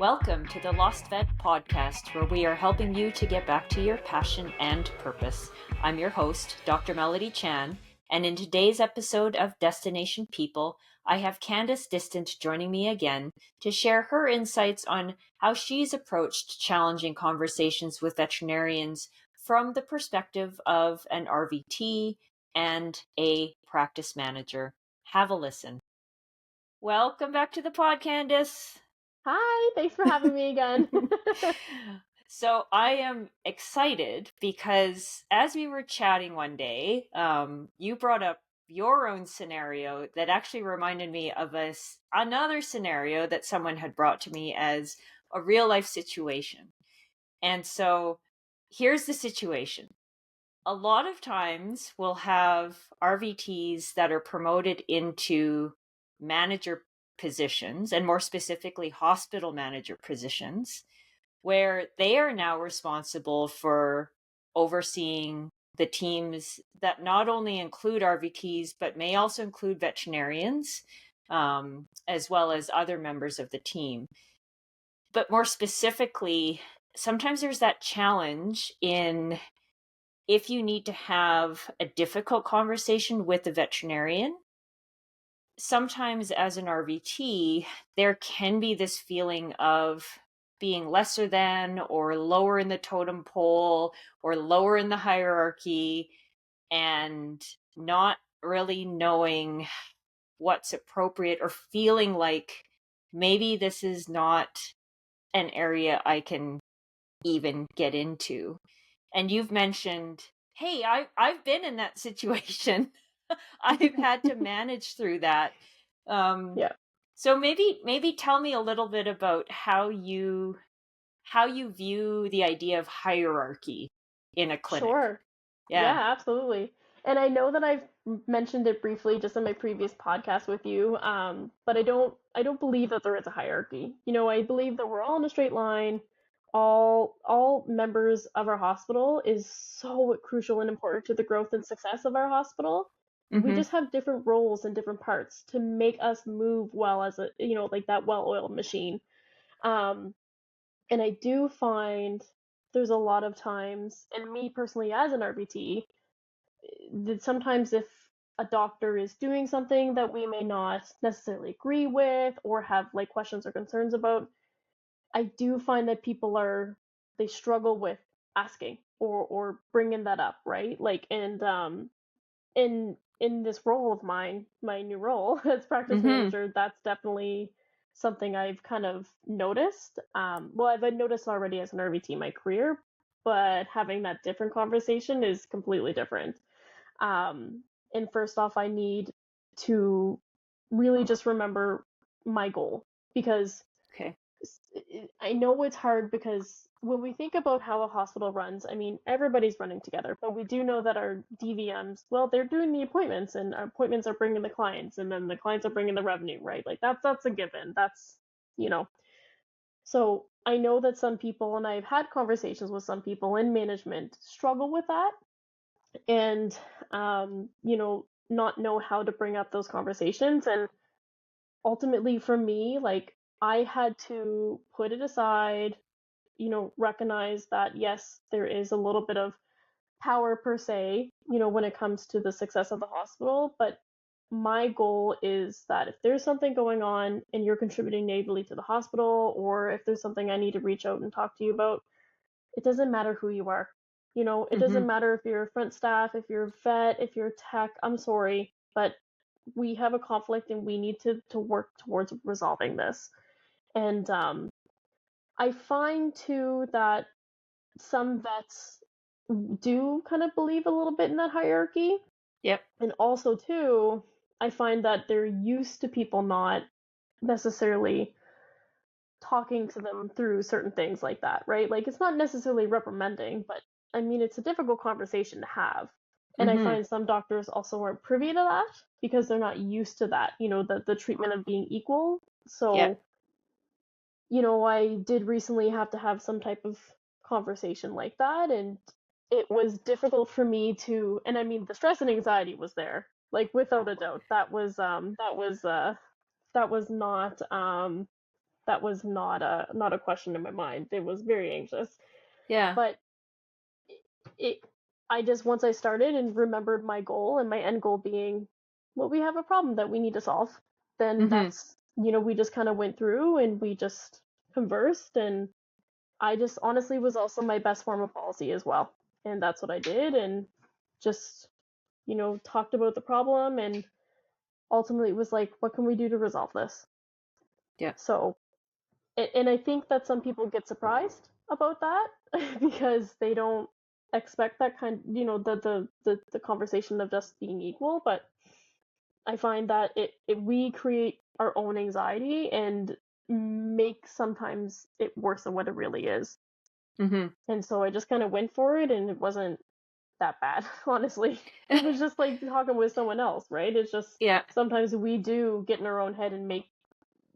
Welcome to the Lost Vet podcast, where we are helping you to get back to your passion and purpose. I'm your host, Dr. Melodie Chan, and in today's episode of Destination People, I have Candice Dystant joining me again to share her insights on how she's approached challenging conversations with veterinarians from the perspective of an RVT and a practice manager. Have a listen. Welcome back to the pod, Candice. Hi, thanks for having me again. So I am excited because as we were chatting one day, you brought up your own scenario that actually reminded me of another scenario that someone had brought to me as a real life situation. And so here's the situation. A lot of times we'll have RVTs that are promoted into manager positions, and more specifically hospital manager positions, where they are now responsible for overseeing the teams that not only include RVTs, but may also include veterinarians, as well as other members of the team. But more specifically, sometimes there's that challenge in if you need to have a difficult conversation with a veterinarian. Sometimes as an RVT, there can be this feeling of being lesser than or lower in the totem pole or lower in the hierarchy and not really knowing what's appropriate or feeling like maybe this is not an area I can even get into. And you've mentioned, hey, I've been in that situation. I've had to manage through that. Yeah. So maybe tell me a little bit about how you view the idea of hierarchy in a clinic. Sure. Yeah. Yeah, absolutely. And I know that I've mentioned it briefly just in my previous podcast with you, but I don't believe that there is a hierarchy. I believe that we're all in a straight line. All members of our hospital is so crucial and important to the growth and success of our hospital. We just have different roles and different parts to make us move well as like that well-oiled machine. Um, And I do find there's a lot of times, and me personally as an RVT, that sometimes if a doctor is doing something that we may not necessarily agree with or have like questions or concerns about, I do find that they struggle with asking or bringing that up, right? Like, and in this role of mine, my new role as practice manager, that's definitely something I've kind of noticed. Well, I've noticed already as an RVT in my career, but having that different conversation is completely different. And first off, I need to really just remember my goal because Okay. I know it's hard because when we think about how a hospital runs, I mean, everybody's running together, but we do know that our DVMs, well, they're doing the appointments and our appointments are bringing the clients and then the clients are bringing the revenue, right? Like that's a given. That's, you know. So I know that some people, and I've had conversations with some people in management, struggle with that and, not know how to bring up those conversations. And ultimately for me, like I had to put it aside, recognize that yes, there is a little bit of power per se, when it comes to the success of the hospital, but my goal is that if there's something going on and you're contributing natively to the hospital, or if there's something I need to reach out and talk to you about, it doesn't matter who you are. It doesn't matter if you're a front staff, if you're a vet, if you're a tech, I'm sorry, but we have a conflict and we need to work towards resolving this. And I find too that some vets do kind of believe a little bit in that hierarchy. Yep. And also too, I find that they're used to people not necessarily talking to them through certain things like that, right? Like it's not necessarily reprimanding, but I mean it's a difficult conversation to have. And I find some doctors also aren't privy to that because they're not used to that, the treatment of being equal. So, Yep. I did recently have to have some type of conversation like that, and it was difficult for me to, and I mean the stress and anxiety was there, like without a doubt. That was not that was not a question in my mind. It was very anxious. Yeah. But it I just, once I started and remembered my goal and my end goal being, well, we have a problem that we need to solve, then Mhm. that's, we just kind of went through and we just conversed, and I just honestly was also my best form of policy as well. And that's what I did, and just, talked about the problem, and ultimately it was like, what can we do to resolve this? Yeah. So, and I think that some people get surprised about that because they don't expect that kind, the conversation of just being equal. But I find that we create our own anxiety and make sometimes it worse than what it really is. Mhm. And so I just kind of went for it, and it wasn't that bad, honestly. It was just like talking with someone else, right? It's just Yeah. sometimes we do get in our own head and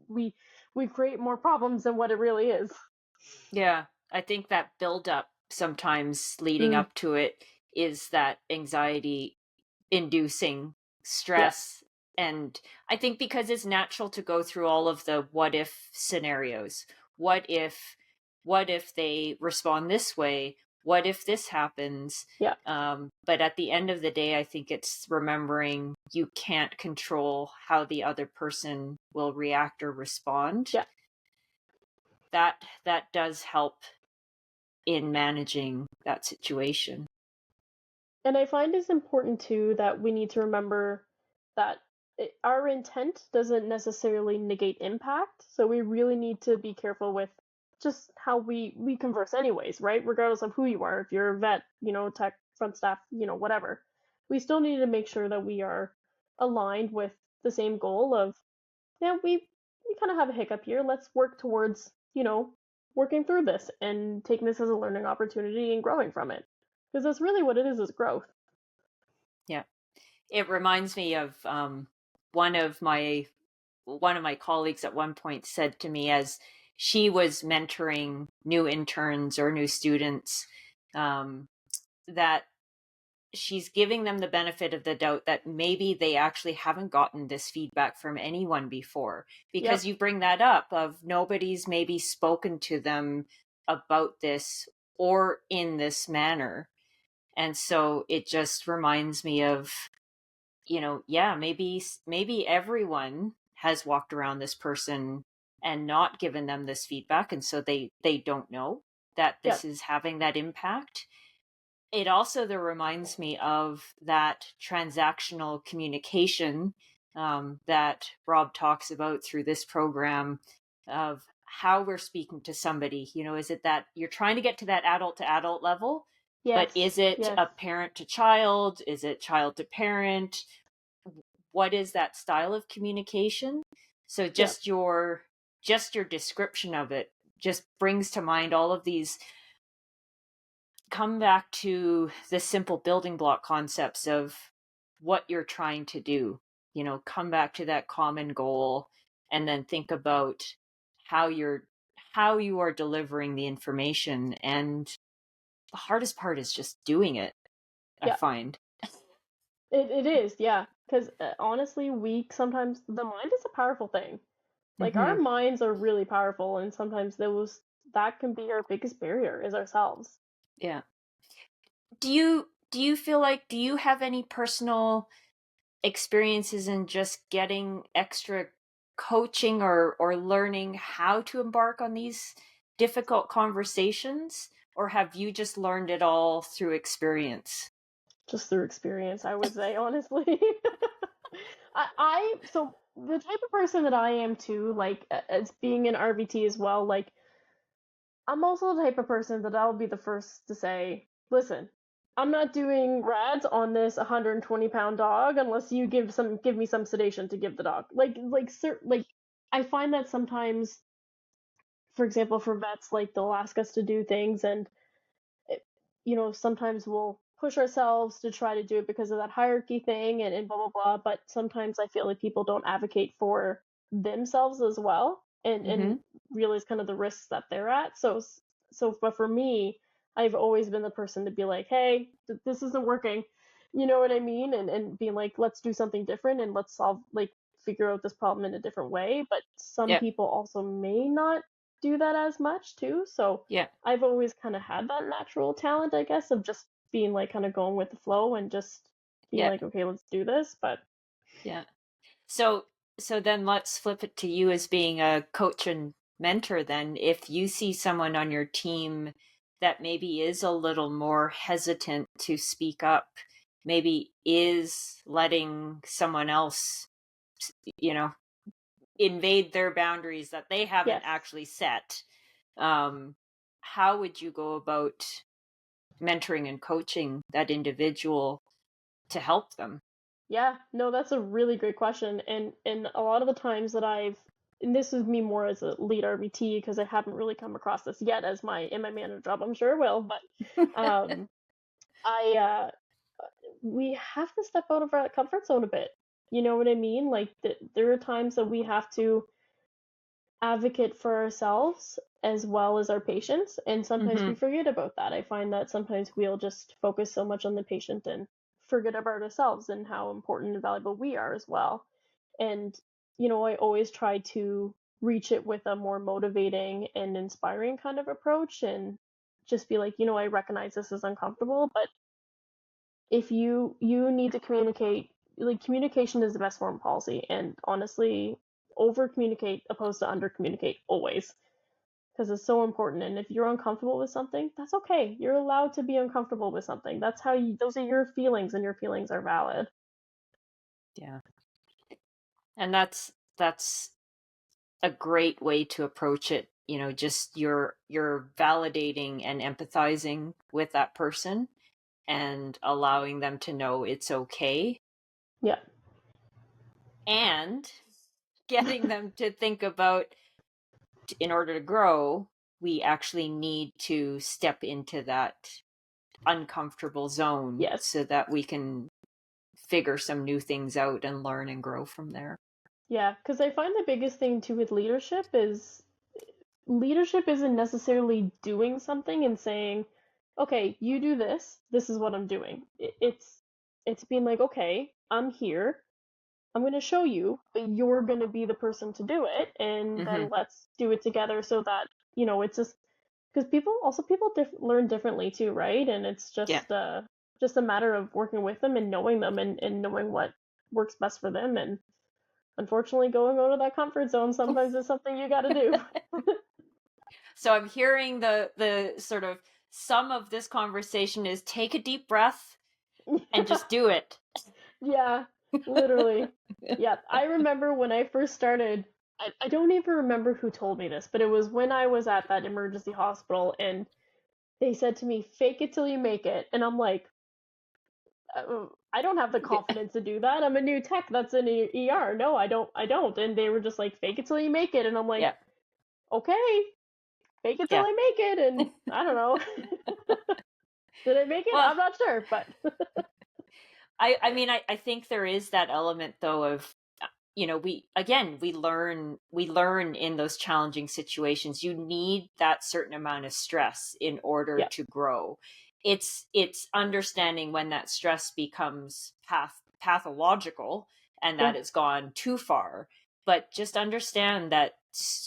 we we create more problems than what it really is. Yeah. I think that build up sometimes leading Mm, up to it is that anxiety inducing yeah, stress. And I think because it's natural to go through all of the what if scenarios. What if what if they respond this way? What if this happens? yeah, But at the end of the day, I think it's remembering you can't control how the other person will react or respond. yeah. That does help in managing that situation. And I find it's important too that we need to remember that our intent doesn't necessarily negate impact. So we really need to be careful with just how we converse anyways, right? Regardless of who you are, if you're a vet, tech, front staff, whatever. We still need to make sure that we are aligned with the same goal of, yeah, we kind of have a hiccup here. Let's work towards, working through this and taking this as a learning opportunity and growing from it. Because that's really what it is growth. Yeah. It reminds me of one of my one of my colleagues at one point said to me as she was mentoring new interns or new students, um, that she's giving them the benefit of the doubt that maybe they actually haven't gotten this feedback from anyone before, because Yep. you bring that up of nobody's maybe spoken to them about this or in this manner. And so it just reminds me of, yeah, maybe everyone has walked around this person and not given them this feedback, and so they don't know that this Yep. is having that impact. It also though reminds me of that transactional communication, that Rob talks about through this program, of how we're speaking to somebody. Is it that you're trying to get to adult level, but Yes. is it Yes. a parent to child? Is it child to parent? What is that style of communication? So Yep. just your description of it just brings to mind all of these, come back to the simple building block concepts of what you're trying to do. Come back to that common goal, and then think about how you are delivering the information. And the hardest part is just doing it, I Yep. find. It is. Yeah. Because honestly, sometimes the mind is a powerful thing. Like our Hmm. minds are really powerful, and sometimes that can be our biggest barrier is ourselves. Yeah. Do you feel like, do you have any personal experiences in just getting extra coaching or learning how to embark on these difficult conversations, or have you just learned it all through experience? Just through experience, I would say, honestly. So the type of person that I am too, like as being an RVT as well, like I'm also the type of person that I'll be the first to say, listen, I'm not doing rads on this 120-pound dog unless you give me some sedation to give the dog. Like I find that sometimes, for example, for vets, like they'll ask us to do things, and it, sometimes we'll push ourselves to try to do it because of that hierarchy thing, and blah blah blah. But sometimes I feel like people don't advocate for themselves as well, and Hmm. realize kind of the risks that they're at. But for me, I've always been the person to be like, hey, this isn't working. You know what I mean? And being like, let's do something different, and let's solve, like, figure out this problem in a different way. But some Yeah. people also may not do that as much too. So Yeah. I've always kind of had that natural talent, I guess, of just being like kind of going with the flow and just being Yeah. like, okay, let's do this. But Yeah. So then let's flip it to you as being a coach and mentor then. If you see someone on your team that maybe is a little more hesitant to speak up, maybe is letting someone else, you know, invade their boundaries that they haven't yes. actually set, how would you go about mentoring and coaching that individual to help them? Yeah, no, that's a really great question. And a lot of the times that and this is me more as a lead RVT because I haven't really come across this yet as in my manager job. I'm sure I will, but um I we have to step out of our comfort zone a bit. You know what I mean? Like there are times that we have to advocate for ourselves as well as our patients, and sometimes we Mm-hmm. forget about that. I find that sometimes we'll just focus so much on the patient and forget about ourselves and how important and valuable we are as well. And I always try to reach it with a more motivating and inspiring kind of approach, and just be like, I recognize this is uncomfortable, but if you need to communicate, like, communication is the best form of policy, and honestly, over communicate opposed to under communicate always, because it's so important. And if you're uncomfortable with something, that's okay. You're allowed to be uncomfortable with something. Those are your feelings, and your feelings are valid. Yeah. And that's a great way to approach it. Just you're validating and empathizing with that person and allowing them to know it's okay, Yeah. and getting them to think about, in order to grow, we actually need to step into that uncomfortable zone Yes. so that we can figure some new things out and learn and grow from there. Yeah, because I find the biggest thing too with leadership isn't necessarily doing something and saying, okay, you do this, this is what I'm doing. It's being like, okay, I'm here, I'm going to show you, but you're going to be the person to do it, and Mm-hmm. then let's do it together, so that it's just because people learn differently too, right? And it's Yeah. just a matter of working with them and knowing them, and knowing what works best for them. And unfortunately, going out of that comfort zone sometimes is something you got to do. So I'm hearing the sort of sum of this conversation is take a deep breath and just do it. Yeah, literally. Yeah, I remember when I first started, I don't even remember who told me this, but it was when I was at that emergency hospital, and they said to me, fake it till you make it. And I'm like, I don't have the confidence to do that. I'm a new tech that's in ER. No, I don't. And they were just like, fake it till you make it. And I'm like, Yeah. okay, fake it till Yeah. I make it. And I don't know. Did I make it? Well, I'm not sure, but I mean, I think there is that element though of, we learn in those challenging situations. You need that certain amount of stress in order yeah, to grow. It's understanding when that stress becomes pathological and yeah, that it's gone too far. But just understand that,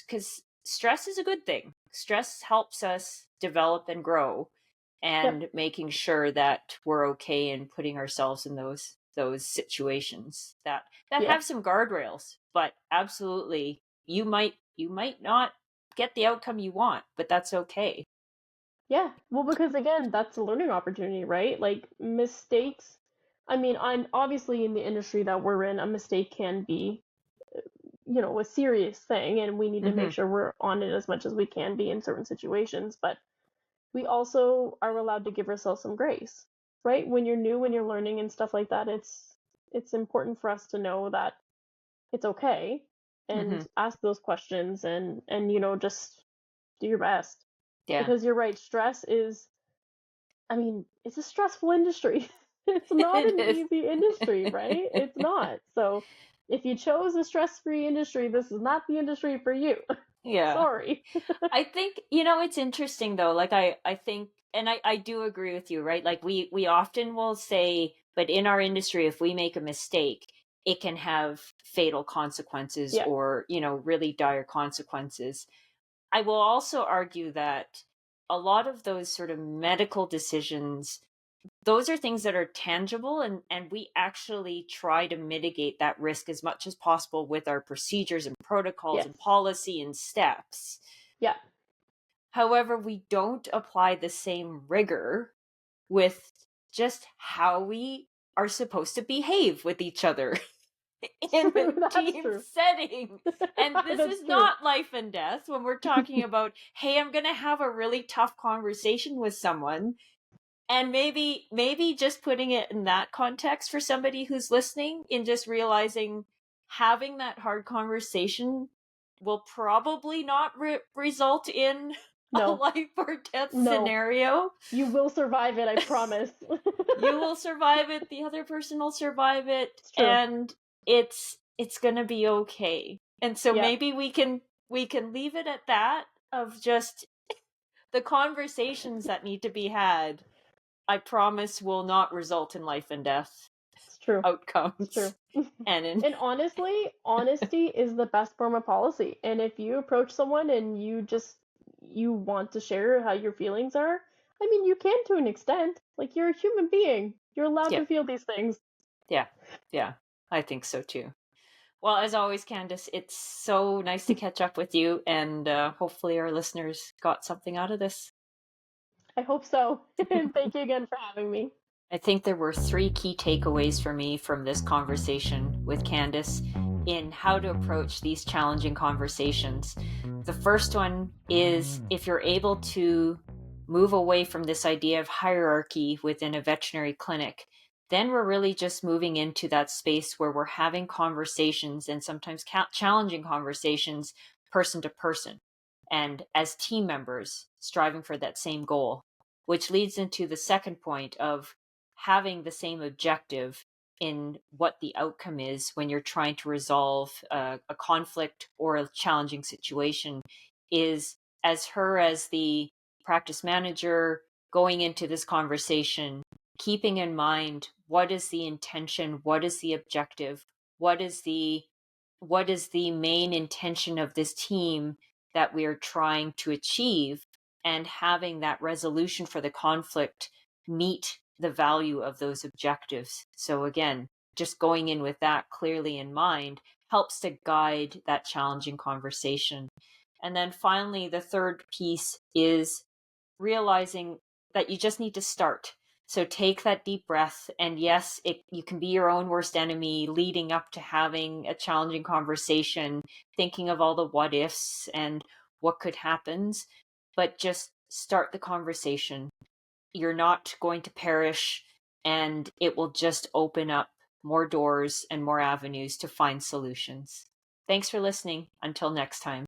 because stress is a good thing. Stress helps us develop and grow, yep, and making sure that we're okay in putting ourselves in those situations that yeah. have some guardrails. But absolutely, you might not get the outcome you want, but that's okay. Yeah, well, because again, that's a learning opportunity, right? Like, mistakes. I mean, I'm obviously in the industry that we're in, a mistake can be, a serious thing, and we need to make Hmm. sure we're on it as much as we can be in certain situations. But we also are allowed to give ourselves some grace, right? When you're new, when you're learning and stuff like that, it's important for us to know that it's okay, Hmm. and ask those questions, and just do your best. Yeah. Because you're right, stress is, I mean, it's a stressful industry. It's not It an is. easy industry, right? It's not. So if you chose a stress-free industry, this is not the industry for you. Yeah. Sorry. I think, it's interesting though. Like I think, and I do agree with you, right? Like we often will say, but in our industry, if we make a mistake, it can have fatal consequences Yeah. or, really dire consequences. I will also argue that a lot of those sort of medical decisions, those are things that are tangible, and we actually try to mitigate that risk as much as possible with our procedures and protocols Yes. and policy and steps. Yeah. However, we don't apply the same rigor with just how we are supposed to behave with each other in a True. That's team true. setting. And this That's is true. not life and death when we're talking about, hey, I'm going to have a really tough conversation with someone. And maybe just putting it in that context for somebody who's listening, in just realizing having that hard conversation will probably not result in a No. life or death No. scenario. You will survive it, I promise. You will survive it, the other person will survive it, It's true. and it's going to be okay. And so Yeah. maybe we can leave it at that, of just the conversations that need to be had, I promise, will not result in life and death It's true. It's outcomes. true. And And honestly, honesty is the best form of policy. And if you approach someone and you want to share how your feelings are, I mean, you can to an extent. Like, you're a human being. You're allowed yeah, to feel these things. yeah, I think so too. Well, as always, Candice, it's so nice to catch up with you, and hopefully our listeners got something out of this. I hope so. And thank you again for having me. I think there were 3 key takeaways for me from this conversation with Candice in how to approach these challenging conversations. The first one is, if you're able to move away from this idea of hierarchy within a veterinary clinic, then we're really just moving into that space where we're having conversations, and sometimes challenging conversations, person to person, and as team members striving for that same goal, which leads into the second point of having the same objective in what the outcome is when you're trying to resolve a conflict or a challenging situation, is, as the practice manager going into this conversation, keeping in mind, what is the intention, what is the objective, what is the main intention of this team that we are trying to achieve, and having that resolution for the conflict meet the value of those objectives. So again, just going in with that clearly in mind helps to guide that challenging conversation. And then finally, the third piece is realizing that you just need to start. So take that deep breath. And yes, you can be your own worst enemy leading up to having a challenging conversation, thinking of all the what ifs and what could happen, but just start the conversation. You're not going to perish, and it will just open up more doors and more avenues to find solutions. Thanks for listening. Until next time.